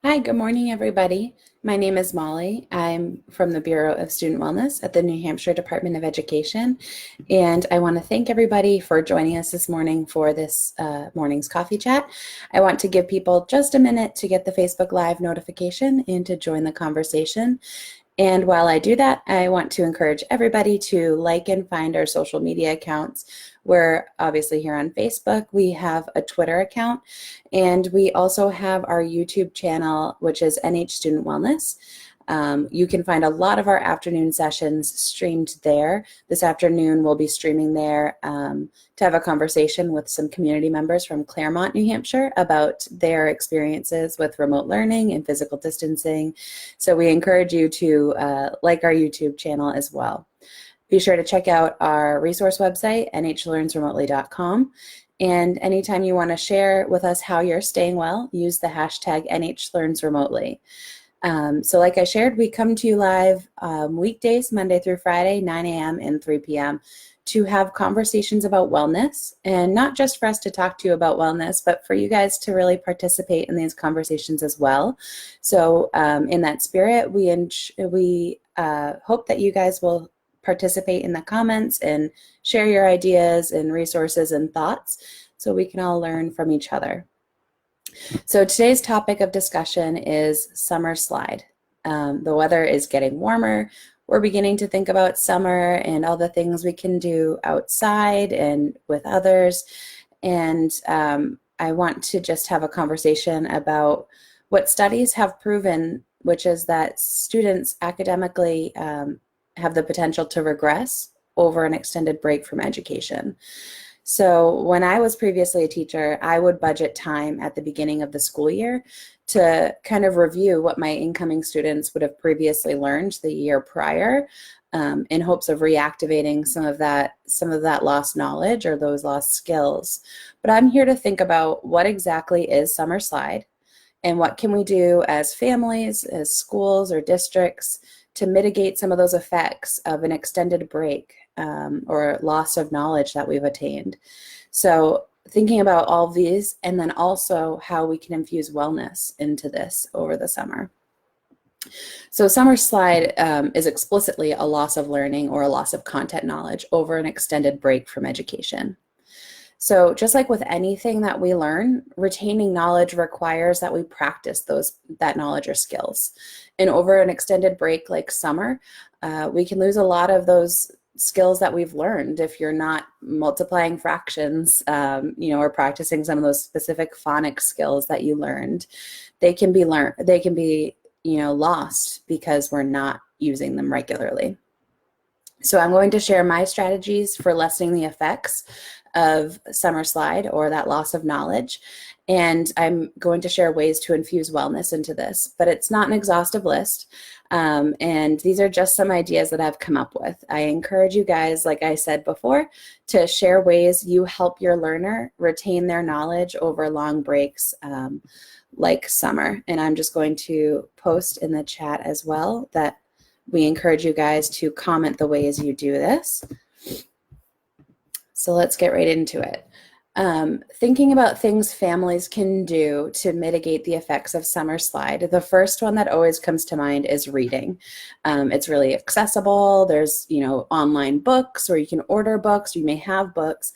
Hi, good morning, everybody. My name is Molly. I'm from the Bureau of Student Wellness at the New Hampshire Department of Education. And I want to thank everybody for joining us this morning for this morning's coffee chat. I want to give people just a minute to get the Facebook Live notification and to join the conversation. And while I do that, I want to encourage everybody to like and find our social media accounts. We're obviously here on Facebook. We have a Twitter account, and we also have our YouTube channel, which is NH Student Wellness. You can find a lot of our afternoon sessions streamed there. This afternoon, we'll be streaming there to have a conversation with some community members from Claremont, New Hampshire about their experiences with remote learning and physical distancing. So we encourage you to like our YouTube channel as well. Be sure to check out our resource website, nhlearnsremotely.com. And anytime you want to share with us how you're staying well, use the hashtag NHLearnsRemotely. So like I shared, we come to you live weekdays, Monday through Friday, 9 a.m. and 3 p.m. to have conversations about wellness, and not just for us to talk to you about wellness, but for you guys to really participate in these conversations as well. So in that spirit, we hope that you guys will participate in the comments and share your ideas and resources and thoughts so we can all learn from each other. So today's topic of discussion is summer slide. The weather is getting warmer. We're beginning to think about summer and all the things we can do outside and with others. And I want to just have a conversation about what studies have proven, which is that students academically have the potential to regress over an extended break from education. So when I was previously a teacher, I would budget time at the beginning of the school year to kind of review what my incoming students would have previously learned the year prior, in hopes of reactivating some of that lost knowledge or those lost skills. But I'm here to think about what exactly is summer slide and what can we do as families, as schools or districts to mitigate some of those effects of an extended break or loss of knowledge that we've attained. So thinking about all of these, and then also how we can infuse wellness into this over the summer. So summer slide is explicitly a loss of learning or a loss of content knowledge over an extended break from education. So just like with anything that we learn, retaining knowledge requires that we practice that knowledge or skills. And over an extended break like summer, we can lose a lot of those skills that we've learned if you're not multiplying fractions, or practicing some of those specific phonics skills that you learned. They can be lost because we're not using them regularly. So I'm going to share my strategies for lessening the effects of summer slide or that loss of knowledge. And I'm going to share ways to infuse wellness into this, but it's not an exhaustive list. And these are just some ideas that I've come up with. I encourage you guys, like I said before, to share ways you help your learner retain their knowledge over long breaks like summer. And I'm just going to post in the chat as well that we encourage you guys to comment the ways you do this. So let's get right into it. Thinking about things families can do to mitigate the effects of summer slide, the first one that always comes to mind is reading. It's really accessible. There's, online books, or you can order books, you may have books.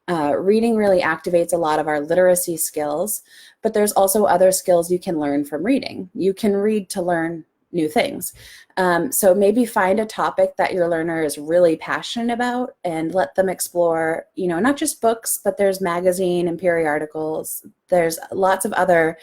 Reading really activates a lot of our literacy skills, but there's also other skills you can learn from reading. You can read to learn new things. So maybe find a topic that your learner is really passionate about and let them explore, not just books, but there's magazine and periodicals. There's lots of other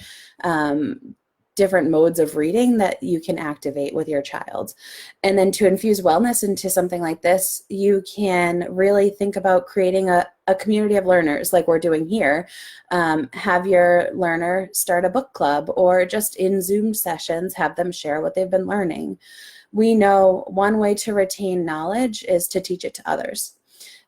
different modes of reading that you can activate with your child. And then to infuse wellness into something like this, you can really think about creating a community of learners like we're doing here. Have your learner start a book club, or just in Zoom sessions, have them share what they've been learning. We know one way to retain knowledge is to teach it to others.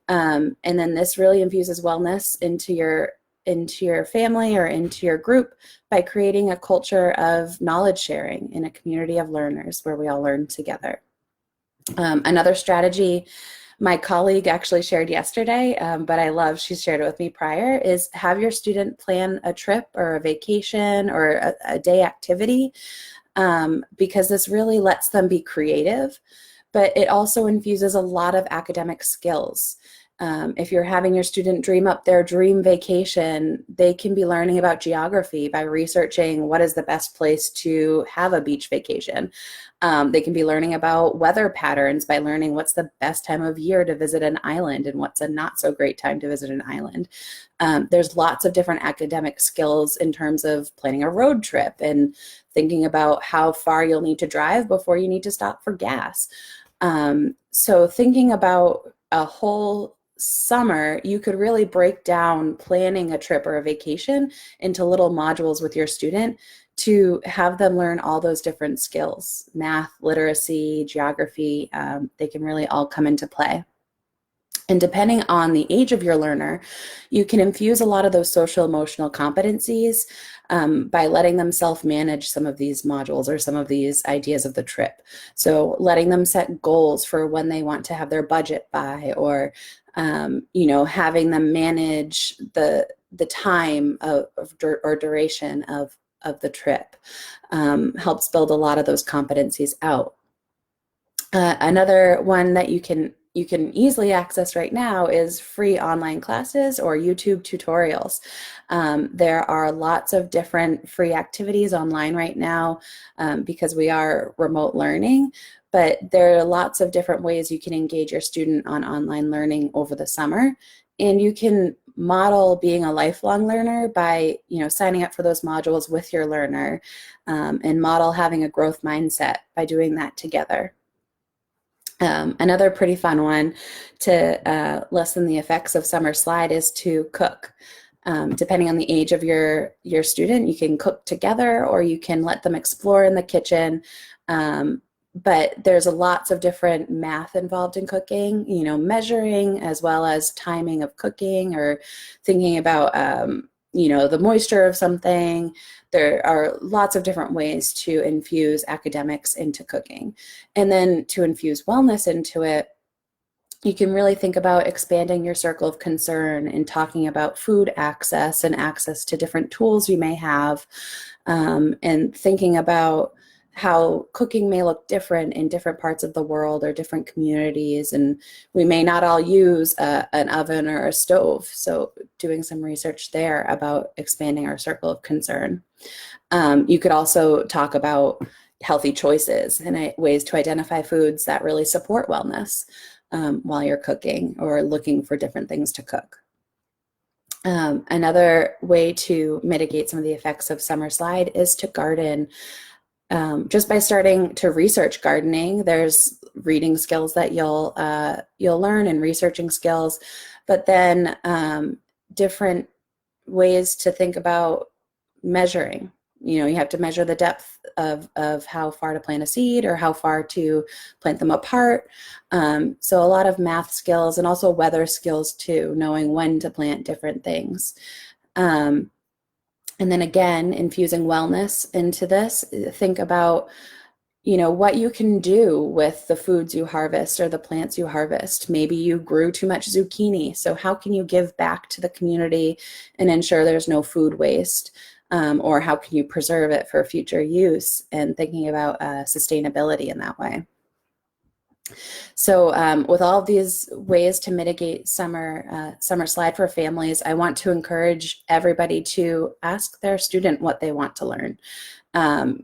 And then this really infuses wellness into your family or into your group by creating a culture of knowledge sharing in a community of learners where we all learn together. Another strategy my colleague actually shared yesterday, but she shared it with me prior, is have your student plan a trip or a vacation or a day activity, because this really lets them be creative, but it also infuses a lot of academic skills. If you're having your student dream up their dream vacation, they can be learning about geography by researching what is the best place to have a beach vacation. They can be learning about weather patterns by learning what's the best time of year to visit an island and what's a not so great time to visit an island. There's lots of different academic skills in terms of planning a road trip and thinking about how far you'll need to drive before you need to stop for gas. So thinking about a whole summer, you could really break down planning a trip or a vacation into little modules with your student to have them learn all those different skills: math, literacy, geography. They can really all come into play. And depending on the age of your learner, you can infuse a lot of those social emotional competencies by letting them self-manage some of these modules or some of these ideas of the trip. So letting them set goals for when they want to have their budget by, or having them manage the time or duration of the trip helps build a lot of those competencies out. Another one that you can easily access right now is free online classes or YouTube tutorials. There are lots of different free activities online right now because we are remote learning, but there are lots of different ways you can engage your student on online learning over the summer. And you can model being a lifelong learner by, signing up for those modules with your learner, and model having a growth mindset by doing that together. Another pretty fun one to lessen the effects of summer slide is to cook. Depending on the age of your student, you can cook together or you can let them explore in the kitchen. But there's lots of different math involved in cooking, measuring as well as timing of cooking, or thinking about, the moisture of something. There are lots of different ways to infuse academics into cooking. And then to infuse wellness into it, you can really think about expanding your circle of concern and talking about food access and access to different tools you may have, and thinking about how cooking may look different in different parts of the world or different communities, and we may not all use an oven or a stove. So doing some research there about expanding our circle of concern. You could also talk about healthy choices and ways to identify foods that really support wellness while you're cooking or looking for different things to cook. Another way to mitigate some of the effects of summer slide is to garden. Just by starting to research gardening, there's reading skills that you'll learn, and researching skills, but then different ways to think about measuring. You have to measure the depth of how far to plant a seed or how far to plant them apart. So a lot of math skills and also weather skills too, knowing when to plant different things. And then again, infusing wellness into this. Think about, what you can do with the foods you harvest or the plants you harvest. Maybe you grew too much zucchini. So how can you give back to the community and ensure there's no food waste? Or how can you preserve it for future use, and thinking about sustainability in that way. So with all of these ways to mitigate summer slide for families, I want to encourage everybody to ask their student what they want to learn.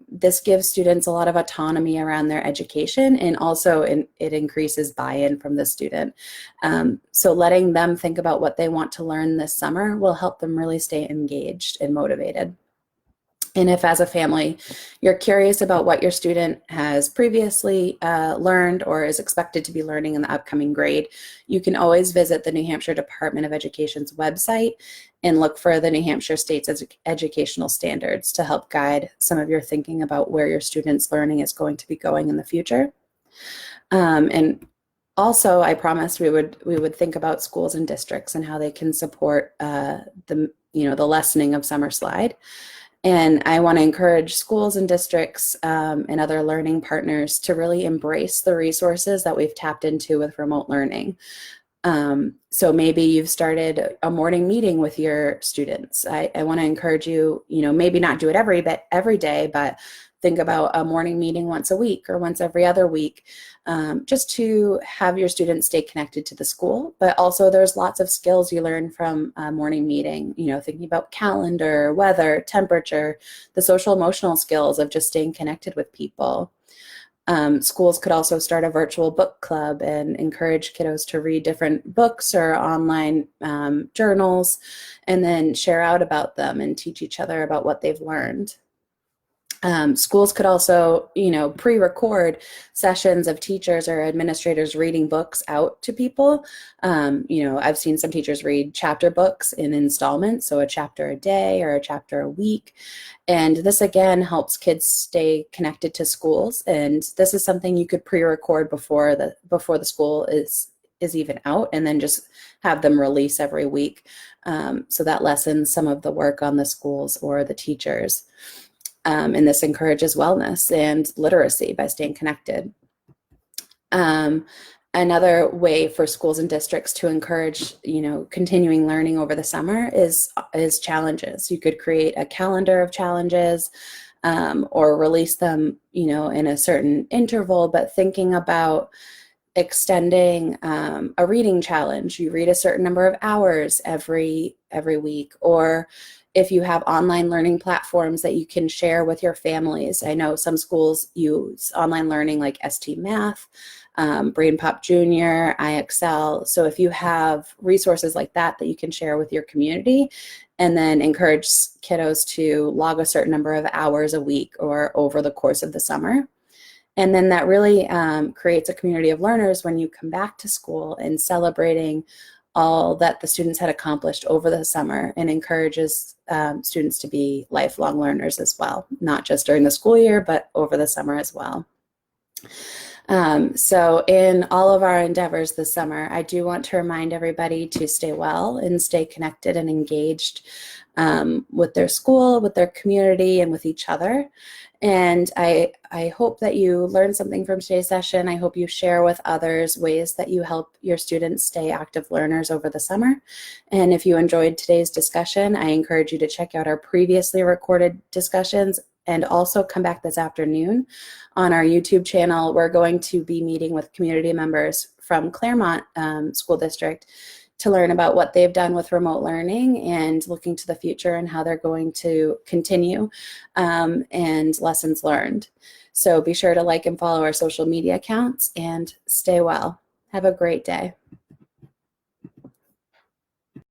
This gives students a lot of autonomy around their education, and also it increases buy-in from the student. So letting them think about what they want to learn this summer will help them really stay engaged and motivated. And if as a family you're curious about what your student has previously learned or is expected to be learning in the upcoming grade, you can always visit the New Hampshire Department of Education's website and look for the New Hampshire State's educational standards to help guide some of your thinking about where your students' learning is going to be going in the future. And also, I promised we would think about schools and districts and how they can support the lessening of summer slide. And I want to encourage schools and districts and other learning partners to really embrace the resources that we've tapped into with remote learning. So maybe you've started a morning meeting with your students. I want to encourage you, maybe not do it every day, but think about a morning meeting once a week or once every other week, just to have your students stay connected to the school. But also there's lots of skills you learn from a morning meeting, thinking about calendar, weather, temperature, the social emotional skills of just staying connected with people. Schools could also start a virtual book club and encourage kiddos to read different books or online journals, and then share out about them and teach each other about what they've learned. Schools could also, pre-record sessions of teachers or administrators reading books out to people. I've seen some teachers read chapter books in installments, so a chapter a day or a chapter a week. And this again helps kids stay connected to schools. And this is something you could pre-record before the school is even out, and then just have them release every week. So that lessens some of the work on the schools or the teachers. And this encourages wellness and literacy by staying connected. Another way for schools and districts to encourage, continuing learning over the summer is challenges. You could create a calendar of challenges, or release them, in a certain interval, but thinking about extending a reading challenge. You read a certain number of hours every week, or if you have online learning platforms that you can share with your families. I know some schools use online learning like ST Math, Brain Pop Junior, iExcel. So if you have resources like that you can share with your community, and then encourage kiddos to log a certain number of hours a week or over the course of the summer. And then that really creates a community of learners when you come back to school, and celebrating all that the students had accomplished over the summer, and encourages students to be lifelong learners as well, not just during the school year, but over the summer as well. So in all of our endeavors this summer, I do want to remind everybody to stay well and stay connected and engaged with their school, with their community, and with each other. And I hope that you learned something from today's session. I hope you share with others ways that you help your students stay active learners over the summer. And if you enjoyed today's discussion, I encourage you to check out our previously recorded discussions, and also come back this afternoon on our YouTube channel. We're going to be meeting with community members from Claremont School District to learn about what they've done with remote learning, and looking to the future and how they're going to continue, and lessons learned. So be sure to like and follow our social media accounts, and stay well. Have a great day.